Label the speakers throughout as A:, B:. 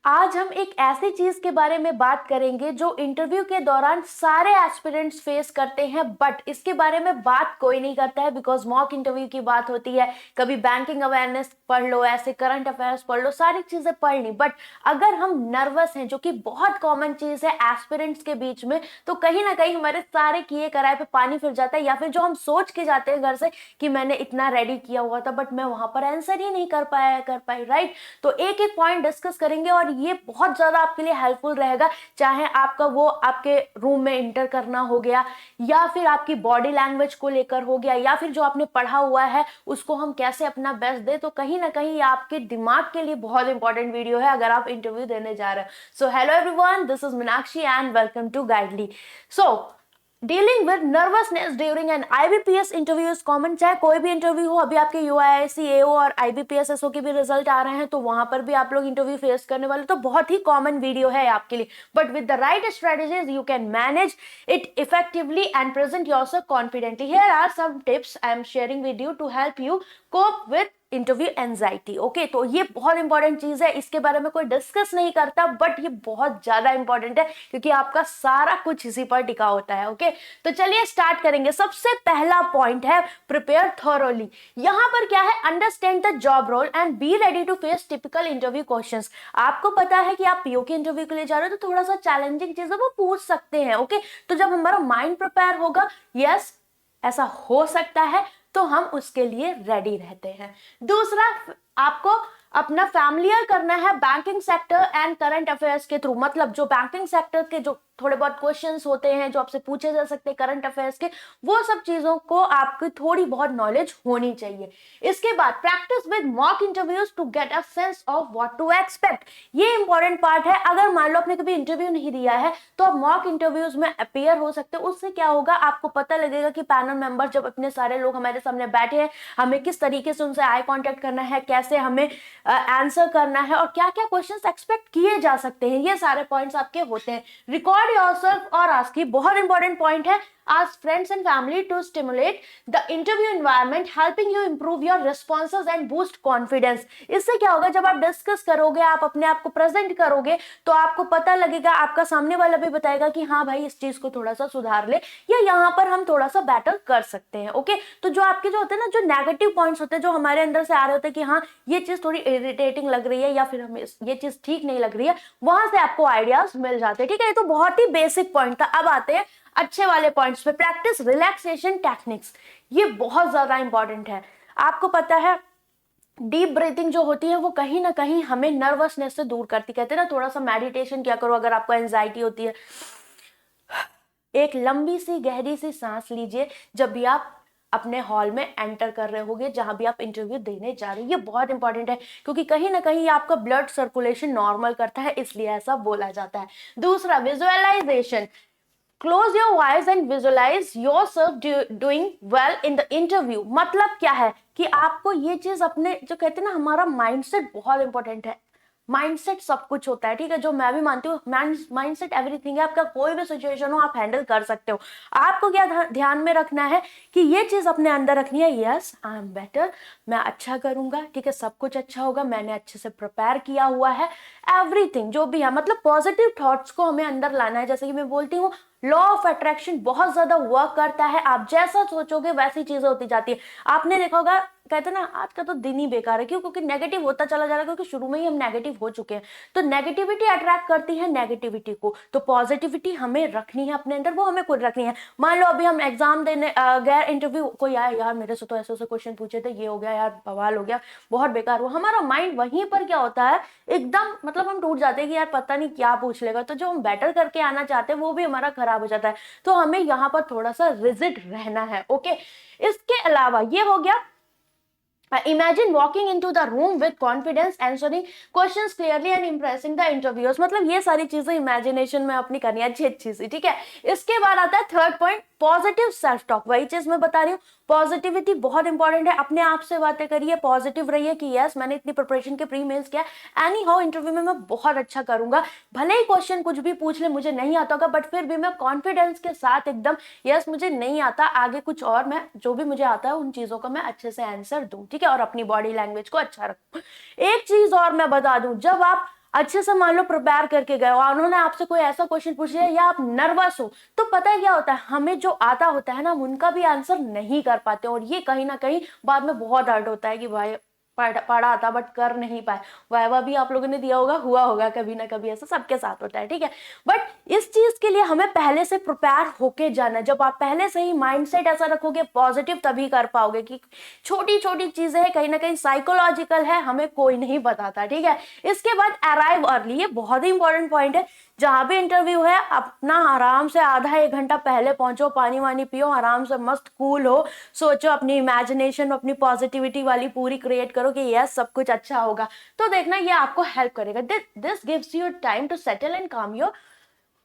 A: आज हम एक ऐसी चीज के बारे में बात करेंगे जो इंटरव्यू के दौरान सारे एस्पिरेंट्स फेस करते हैं, बट इसके बारे में बात कोई नहीं करता है बिकॉज मॉक इंटरव्यू की बात होती है। कभी बैंकिंग अवेयरनेस पढ़ लो, ऐसे करंट अफेयर्स पढ़ लो, सारी चीजें पढ़ ली, बट अगर हम नर्वस हैं, जो कि बहुत कॉमन चीज है एस्पिरेंट्स के बीच में, तो कहीं ना कहीं हमारे सारे किए कराए पे पानी फिर जाता है, या फिर जो हम सोच के जाते हैं घर से कि मैंने इतना रेडी किया हुआ था बट मैं वहां पर आंसर ही नहीं कर पाई, राइट। तो एक एक पॉइंट डिस्कस करेंगे और ये बहुत ज्यादा आपके लिए हेल्पफुल रहेगा, चाहे आपका वो आपके रूम में इंटर करना हो गया, या फिर आपकी बॉडी लैंग्वेज को लेकर हो गया, या फिर जो आपने पढ़ा हुआ है उसको हम कैसे अपना बेस्ट दे। तो कहीं ना कहीं ये आपके दिमाग के लिए बहुत इंपॉर्टेंट वीडियो है अगर आप इंटरव्यू देने जा रहे हो। So hello everyone, this is Meenakshi and welcome to Guidely. So dealing with nervousness during an IBPS interview is common. चाहे कोई भी इंटरव्यू हो, अभी आपके यूआईएससी एओ और आईबीपीएस एसओ के भी रिजल्ट आ रहे हैं, तो वहां पर भी आप लोग इंटरव्यू फेस करने वाले, तो बहुत ही कॉमन वीडियो है आपके लिए। But with the right strategies you can manage it effectively and present yourself confidently. Here are some tips I am sharing with you to help you cope with interview anxiety. Okay, तो ये बहुत important चीज है, इसके बारे में कोई discuss नहीं करता, बट ये बहुत ज्यादा इंपॉर्टेंट है क्योंकि आपका सारा कुछ इसी पर टिका होता है। ओके, तो चलिए स्टार्ट करेंगे। सबसे पहला पॉइंट है प्रिपेयर थॉरोली। यहां पर क्या है, understand the job role and be ready to face typical interview questions. आपको पता है कि आप पीओ के इंटरव्यू के लिए जा रहे हो, तो थोड़ा सा चैलेंजिंग चीजें वो पूछ सकते हैं। ओके, तो जब हमारा माइंड प्रिपेयर होगा, यस ऐसा हो सकता है, तो हम उसके लिए रेडी रहते हैं। दूसरा, आपको अपना फैमिलियर करना है banking sector and current affairs के थ्रू। मतलब जो बैंकिंग सेक्टर के जो थोड़े बहुत क्वेश्चंस होते हैं जो आपसे पूछे जा सकते हैं करंट अफेयर्स के, वो सब चीजों को आपकी थोड़ी बहुत नॉलेज होनी चाहिए। इसके बाद practice with mock interviews to get a sense of what to expect. ये इंपॉर्टेंट पार्ट है। अगर मान लो आपने कभी इंटरव्यू नहीं दिया है तो आप मॉक इंटरव्यूज में अपियर हो सकते हो। उससे क्या होगा, आपको पता लगेगा कि पैनल मेंबर जब इतने सारे लोग हमारे सामने बैठे हैं, हमें किस तरीके से उनसे आई कांटेक्ट करना है, कैसे हमें आंसर करना है, और क्या क्या क्वेश्चंस एक्सपेक्ट किए जा सकते हैं। ये सारे पॉइंट्स आपके होते हैं। रिकॉर्ड योरसेल्फ और आस्क, बहुत इंपॉर्टेंट पॉइंट है। Ask friends and family to stimulate the interview environment, helping you improve your responses and boost confidence. इससे क्या होगा, जब आप डिस्कस करोगे, आप अपने आप को प्रेजेंट करोगे, तो आपको पता लगेगा, आपका सामने वाला भी बताएगा कि हाँ भाई इस चीज को थोड़ा सा सुधार ले, या यहाँ पर हम थोड़ा सा बेटर कर सकते हैं। ओके, तो जो आपके जो होते हैं ना, जो नेगेटिव पॉइंट्स होते हैं, जो हमारे अंदर से आ रहे होते हैं कि हाँ ये चीज थोड़ी इरिटेटिंग लग रही है, या फिर हमें ये चीज ठीक नहीं लग रही है, वहां से आपको आइडियाज मिल जाते हैं। ठीक है, ये तो बहुत ही बेसिक पॉइंट था। अब आते हैं अच्छे वाले पॉइंट्स पे। प्रैक्टिस रिलैक्सेशन टेक्निक्स, ये बहुत ज्यादा इंपॉर्टेंट है। आपको पता है डीप ब्रीथिंग जो होती है वो कहीं ना कहीं हमें नर्वसनेस से दूर करती। कहते हैं ना, थोड़ा सा मेडिटेशन क्या करो अगर आपको एंजाइटी होती है। एक लंबी सी गहरी सी सांस लीजिए जब भी आप अपने हॉल में एंटर कर रहे होगे, जहां भी आप इंटरव्यू देने जा रहे हैं। ये बहुत इंपॉर्टेंट है क्योंकि कहीं ना कहीं आपका ब्लड सर्कुलेशन नॉर्मल करता है, इसलिए ऐसा बोला जाता है। दूसरा, visualisation. Close your eyes and visualise yourself doing well in the interview. मतलब क्या है कि आपको ये चीज अपने, जो कहते हैं ना, हमारा माइंडसेट बहुत इंपॉर्टेंट है। माइंडसेट सब कुछ होता है, ठीक है, जो मैं भी मानती हूँ, माइंडसेट एवरीथिंग है। आपका कोई भी सिचुएशन हो आप हैंडल कर सकते हो। आपको क्या ध्यान में रखना है कि ये चीज अपने अंदर रखनी है, यस आई एम बेटर, मैं अच्छा करूंगा, ठीक है, सब कुछ अच्छा होगा, मैंने अच्छे से प्रिपेयर किया हुआ है, एवरीथिंग जो भी है। मतलब पॉजिटिव थॉट्स को हमें अंदर लाना है। जैसे कि मैं बोलती हूँ, लॉ ऑफ अट्रैक्शन बहुत ज्यादा वर्क करता है। आप जैसा सोचोगे वैसी चीजें होती जाती है। आपने देखा होगा, कहते हैं ना, आज का तो दिन ही बेकार है। क्यों? क्योंकि नेगेटिव होता चला जा रहा है, क्योंकि शुरू में ही हम नेगेटिव हो चुके हैं। तो नेगेटिविटी अट्रैक्ट करती है नेगेटिविटी को, तो पॉजिटिविटी हमें रखनी है अपने अंदर, वो हमें खुद रखनी है। मान लो अभी हम एग्जाम देने गए, इंटरव्यू, कोई आया, यार मेरे से तो ऐसे ऐसे क्वेश्चन पूछे थे, ये हो गया यार, बवाल हो गया, बहुत बेकार हुआ। हमारा माइंड वहीं पर क्या होता है, एकदम मतलब हम टूट जाते हैं कि यार पता नहीं क्या पूछ लेगा। तो जो हम बेटर करके आना चाहते हैं वो भी हमारा खराब हो जाता है। तो हमें यहाँ पर थोड़ा सा रिजिड रहना है। ओके, इसके अलावा ये हो गया, imagine walking into the room with confidence, answering questions clearly and impressing the interviewers। मतलब ये सारी चीजें इमेजिनेशन में अपनी करनी है, अच्छी अच्छी सी, ठीक है। इसके बाद आता है third point, positive self talk. वही चीज मैं बता रही हूँ, पॉजिटिविटी बहुत इंपॉर्टेंट है। अपने आप से बातें करिए, पॉजिटिव रहिए कि यस मैंने इतनी प्रिपरेशन के प्री मेल्स किया, एनी हाउ इंटरव्यू में मैं बहुत अच्छा करूंगा। भले ही क्वेश्चन कुछ भी पूछ ले, मुझे नहीं आता होगा, बट फिर भी मैं कॉन्फिडेंस के साथ एकदम, यस मुझे नहीं आता, आगे कुछ और, मैं जो भी मुझे आता है उन चीजों का मैं अच्छे से आंसर दूं, ठीक है, और अपनी बॉडी लैंग्वेज को अच्छा रखूं। एक चीज और मैं बता दूं, जब आप अच्छे से मान लो प्रिपेयर करके गए और उन्होंने आपसे कोई ऐसा क्वेश्चन पूछ लिया या आप नर्वस हो, तो पता है क्या होता है, हमें जो आता होता है ना, हम उनका भी आंसर नहीं कर पाते और ये कहीं ना कहीं बाद में बहुत हर्ट होता है कि भाई पढ़ा था बट कर नहीं पाए। वाइवा भी आप लोगों ने दिया होगा, हुआ होगा कभी ना कभी, ऐसा सबके साथ होता है, ठीक है। बट इस चीज के लिए हमें पहले से प्रिपेयर होके जाना है। जब आप पहले से ही माइंडसेट ऐसा रखोगे पॉजिटिव, तभी कर पाओगे। कि छोटी छोटी चीजें हैं, कहीं ना कहीं साइकोलॉजिकल है, हमें कोई नहीं बताता, ठीक है। इसके बाद अराइव अर्ली, ये बहुत ही इंपॉर्टेंट पॉइंट है। जहां भी इंटरव्यू है, अपना आराम से आधा एक घंटा पहले पहुंचो, पानी वानी पियो, आराम से मस्त कूल हो, सोचो, अपनी इमेजिनेशन, अपनी पॉजिटिविटी वाली पूरी क्रिएट करो कि यस सब कुछ अच्छा होगा। तो देखना ये आपको हेल्प करेगा। This gives you time to settle and calm your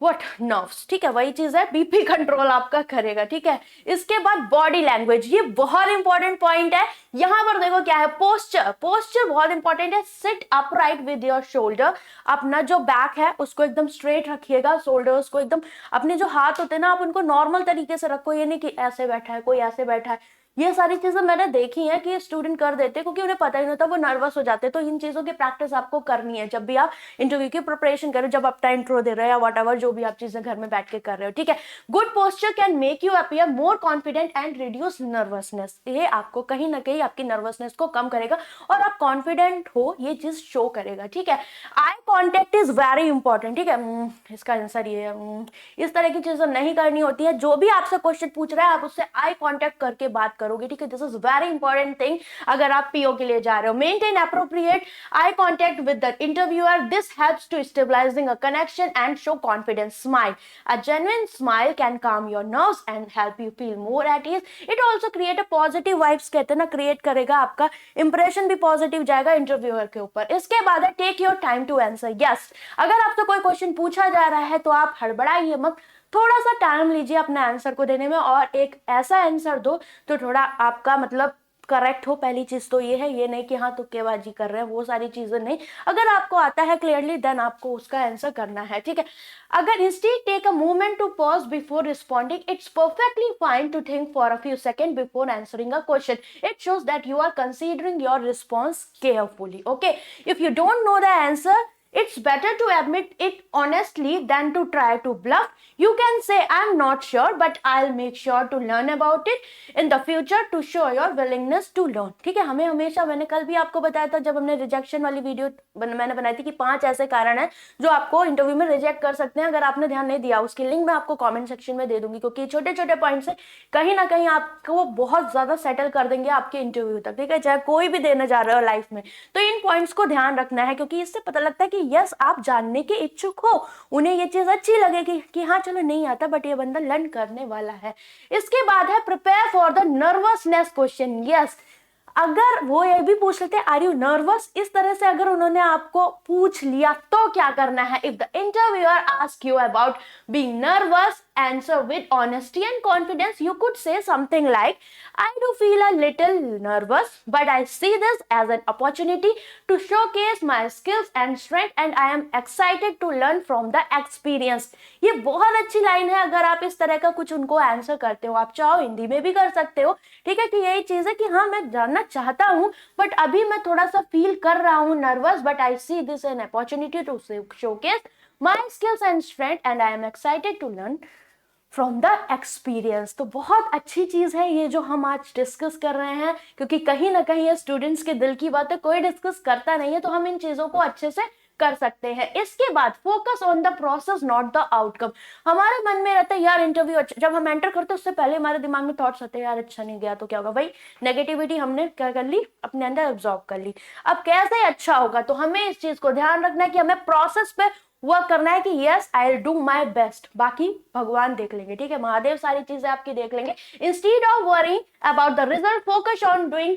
A: what nerves, ठीक है। वही चीज है, बीपी कंट्रोल आपका करेगा, ठीक है। इसके बाद बॉडी लैंग्वेज, ये बहुत इंपॉर्टेंट पॉइंट है। यहां पर देखो क्या है, पोस्चर। पोस्चर बहुत इंपॉर्टेंट है। Sit upright with your shoulder, अपना जो बैक है उसको एकदम स्ट्रेट रखिएगा, शोल्डर्स को एकदम, अपने जो हाथ होते हैं ना, आप उनको नॉर्मल तरीके से रखो, ये नहीं कि ऐसे बैठा है, कोई ऐसे बैठा है। ये सारी चीजें मैंने देखी हैं कि स्टूडेंट कर देते हैं क्योंकि उन्हें पता ही नहीं होता, वो नर्वस हो जाते हैं। तो इन चीजों की प्रैक्टिस आपको करनी है जब भी आप इंटरव्यू की प्रिपरेशन करो, जब आप टाइम इंट्रो दे रहे हो या वट एवर, जो भी आप चीजें घर में बैठ के कर रहे हो, ठीक है। Good posture can make you appear more confident and reduce nervousness. ये आपको कहीं ना कहीं आपकी नर्वसनेस को कम करेगा और आप कॉन्फिडेंट हो, ये चीज शो करेगा, ठीक है। Eye contact is very important, ठीक है। इसका आंसर ये है, इस तरह की चीजें नहीं करनी होती है। जो भी आपसे क्वेश्चन पूछ रहा है, आप उससे आई कॉन्टेक्ट करके बात करोगे, ठीक है। This is very important thing अगर आप पीओ के लिए जा रहे हो। Maintain appropriate eye contact with the interviewer, this helps to stabilising a connection and show confidence. Smile, a genuine smile can calm your nerves and help you feel more at ease. It also create a positive vibes, कहते हैं ना, create करेगा, आपका impression भी positive जाएगा interviewer के ऊपर। इसके बाद है take your time to answer. Yes, अगर आपसे कोई क्वेश्चन पूछा जा रहा है तो आप हड़बड़ाइए मत, थोड़ा सा टाइम लीजिए अपने आंसर को देने में और एक ऐसा आंसर दो तो थोड़ा आपका मतलब करेक्ट हो। पहली चीज तो ये है, ये नहीं कि हाँ तुक्केबाजी कर रहे हैं, वो सारी चीजें नहीं। अगर आपको आता है क्लियरली, देन आपको उसका आंसर करना है, ठीक है। अगर instead take a moment to pause before responding, it's perfectly fine to think for a few second before answering a question. It shows that you are considering your response carefully, okay. If you don't know the answer, it's better to admit it honestly than to try to bluff. You can say, I'm not sure, but I'll make sure to learn about it in the future to show your willingness to learn. ठीक है। हमें हमेशा, मैंने कल भी आपको बताया था जब हमने रिजेक्शन वाली वीडियो मैंने बनाई थी कि 5 ऐसे कारण हैं जो आपको इंटरव्यू में रिजेक्ट कर सकते हैं। अगर आपने ध्यान नहीं दिया, उसकी लिंक मैं आपको कमेंट सेक्शन में दे दूंगी, क्योंकि छोटे छोटे पॉइंट्स है, कहीं ना कहीं आपको बहुत ज्यादा सेटल कर देंगे आपके इंटरव्यू तक, ठीक है, चाहे कोई भी देने जा रहे हो लाइफ में। तो इन पॉइंट्स को ध्यान रखना है, क्योंकि इससे पता लगता है कि यस आप जानने के इच्छुक हो, उन्हें ये चीज अच्छी लगेगी कि हाँ चलो नहीं आता बट ये बंदा लर्न करने वाला है। इसके बाद है prepare for the nervousness question. Yes, अगर वो ये भी पूछ लेते हैं आर यू नर्वस, इस तरह से अगर उन्होंने आपको पूछ लिया तो क्या करना है। If the interviewer ask you about being nervous, answer with honesty and confidence. You could say something like, I do feel a little nervous, but I see this as an opportunity to showcase my skills and strength and I am excited to learn from the experience. ये बहुत अच्छी line है। अगर आप इस तरह का कुछ उनको आंसर करते हो, आप चाहो हिंदी में भी कर सकते हो, ठीक है, कि यही चीज है कि हाँ मैं जानना चाहता हूँ बट अभी मैं थोड़ा सा फील कर रहा हूँ nervous, but I see this an opportunity to showcase my skills and strength and I am excited to learn from the experience. तो बहुत अच्छी चीज है ये जो हम आज डिस्कस कर रहे हैं, क्योंकि कहीं ना कहीं ये स्टूडेंट्स के दिल की बात है, कोई डिस्कस करता नहीं है, तो हम इन चीजों को अच्छे से कर सकते हैं। इसके बाद focus on the process not the outcome. हमारे मन में रहता है यार इंटरव्यू अच्छा, जब हम एंटर करते हैं उससे पहले हमारे दिमाग में थॉट्स आते हैं यार अच्छा नहीं गया तो क्या होगा। भाई नेगेटिविटी हमने क्या कर ली, अपने अंदर एब्जॉर्ब कर ली, अब कैसे अच्छा होगा। तो हमें इस चीज को ध्यान रखना है कि हमें प्रोसेस पे वर्क करना है कि yes I will do my best, बाकी भगवान देख लेंगे, ठीक है, महादेव सारी चीजें आपकी देख लेंगे। Instead of worrying about the result, focus on doing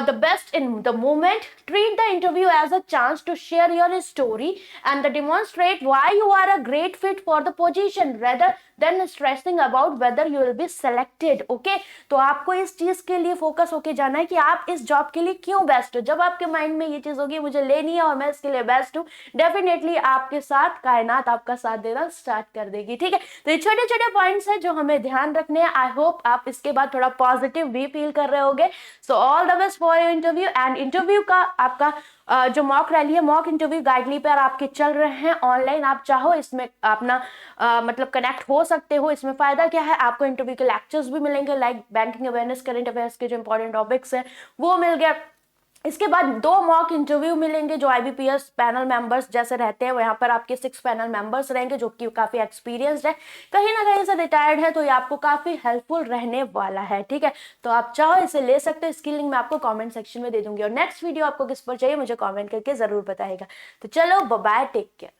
A: the best in the moment. Treat the interview as a chance to share your story and demonstrate why you are a great fit for the position rather than stressing about whether you will be selected. Okay, तो आपको इस चीज के लिए focus होके जाना है कि आप इस जॉब के लिए क्यों बेस्ट हो। जब आपके माइंड में ये चीज होगी मुझे लेनी है और मैं इसके लिए बेस्ट हूँ, डेफिनेटली आपके साथ कायनात आपका साथ देना स्टार्ट कर देगी, ठीक है। तो ये छोटे छोटे पॉइंट्स हैं जो हमें ध्यान रखने हैं। आई होप आप इसके बाद थोड़ा पॉजिटिव पॉजिटिव भी फील कर रहे होगे। So all the best for your interview. And interview का आपका जो मॉक रैली है, मॉक इंटरव्यू गाइडली पर आपके चल रहे हैं ऑनलाइन, आप चाहो इसमें अपना मतलब कनेक्ट हो सकते हो। इसमें फायदा क्या है, आपको इंटरव्यू के लेक्चर्स भी मिलेंगे, like banking awareness, current affairs के जो इंपॉर्टेंट टॉपिक्स हैं वो मिल गया। इसके बाद 2 मॉक इंटरव्यू मिलेंगे जो IBPS पैनल मेंबर्स जैसे रहते हैं, यहाँ पर आपके 6 पैनल मेंबर्स रहेंगे जो कि काफी एक्सपीरियंस्ड है, कहीं ना कहीं से रिटायर्ड है, तो ये आपको काफी हेल्पफुल रहने वाला है। ठीक है, तो आप चाहो इसे ले सकते हो, इसकी लिंक मैं आपको कॉमेंट सेक्शन में दे दूंगी। और नेक्स्ट वीडियो आपको किस पर चाहिए मुझे कॉमेंट करके जरूर बताएगा। तो चलो बाय, टेक केयर।